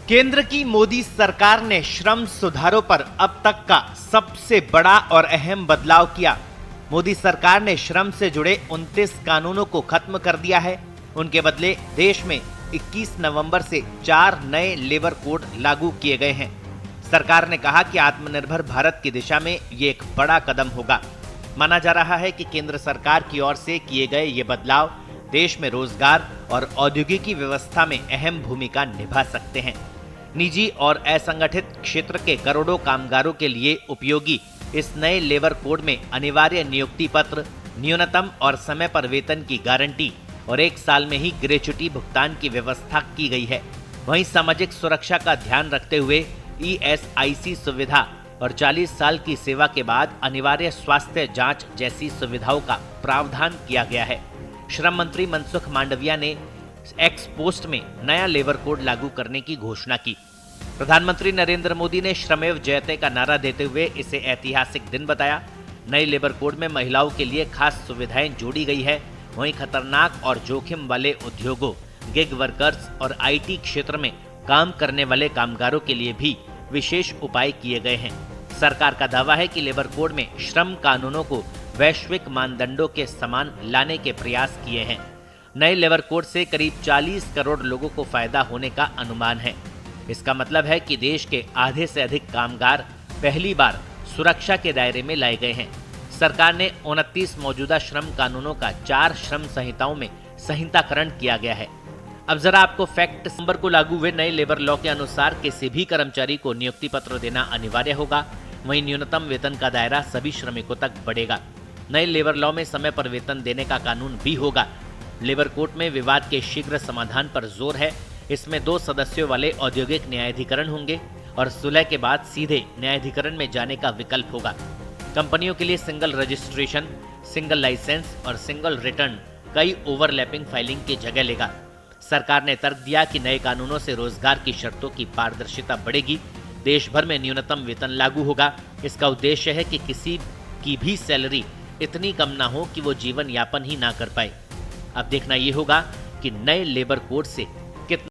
केंद्र की मोदी सरकार ने श्रम सुधारों पर अब तक का सबसे बड़ा और अहम बदलाव किया। मोदी सरकार ने श्रम से जुड़े 29 कानूनों को खत्म कर दिया है। उनके बदले देश में 21 नवंबर से 4 नए लेबर कोड लागू किए गए हैं। सरकार ने कहा कि आत्मनिर्भर भारत की दिशा में ये एक बड़ा कदम होगा। माना जा रहा है कि केंद्र सरकार की ओर से किए गए ये बदलाव देश में रोजगार और औद्योगिकी व्यवस्था में अहम भूमिका निभा सकते हैं। निजी और असंगठित क्षेत्र के करोड़ों कामगारों के लिए उपयोगी इस नए लेबर कोड में अनिवार्य नियुक्ति पत्र, न्यूनतम और समय पर वेतन की गारंटी और 1 साल में ही ग्रेच्युटी भुगतान की व्यवस्था की गई है। वहीं सामाजिक सुरक्षा का ध्यान रखते हुए ESIC सुविधा और 40 साल की सेवा के बाद अनिवार्य स्वास्थ्य जांच जैसी सुविधाओं का प्रावधान किया गया है। श्रम मंत्री मनसुख मांडविया ने एक्स पोस्ट में नया लेबर कोड लागू करने की घोषणा की। प्रधानमंत्री नरेंद्र मोदी ने श्रमेव जयते का नारा देते हुए इसे ऐतिहासिक दिन बताया। नए लेबर कोड में महिलाओं के लिए खास सुविधाएं जोड़ी गई है। वहीं खतरनाक और जोखिम वाले उद्योगों, गिग वर्कर्स और IT क्षेत्र में काम करने वाले कामगारों के लिए भी विशेष उपाय किए गए हैं। सरकार का दावा है कि लेबर कोड में श्रम कानूनों को वैश्विक मानदंडों के समान लाने के प्रयास किए हैं। नए लेबर कोड से करीब 40 करोड़ लोगों को फायदा होने का अनुमान है। इसका मतलब है कि देश के आधे से अधिक कामगार पहली बार सुरक्षा के दायरे में लाए गए हैं। सरकार ने 29 मौजूदा श्रम कानूनों का 4 श्रम संहिताओं में संहिताकरण किया गया है। अब जरा आपको फैक्ट। दिसंबर को लागू हुए नए लेबर लॉ के अनुसार किसी भी कर्मचारी को नियुक्ति पत्र देना अनिवार्य होगा। वहीं न्यूनतम वेतन का दायरा सभी श्रमिकों तक बढ़ेगा। नए लेबर लॉ में समय पर वेतन देने का कानून भी होगा। लेबर कोर्ट में विवाद के शीघ्र समाधान पर जोर है। इसमें 2 सदस्यों वाले औद्योगिक न्यायाधिकरण होंगे और सुलह के बाद सीधे न्यायाधिकरण में जाने का विकल्प होगा। कंपनियों के लिए सिंगल रजिस्ट्रेशन, सिंगल लाइसेंस और सिंगल रिटर्न कई ओवरलैपिंग फाइलिंग की जगह लेगा। सरकार ने तर्क दिया कि नए कानूनों से रोजगार की शर्तों की पारदर्शिता बढ़ेगी। देश भर में न्यूनतम वेतन लागू होगा। इसका उद्देश्य है कि किसी की भी सैलरी इतनी कम ना हो कि वो जीवन यापन ही ना कर पाए। अब देखना ये होगा कि नए लेबर कोड से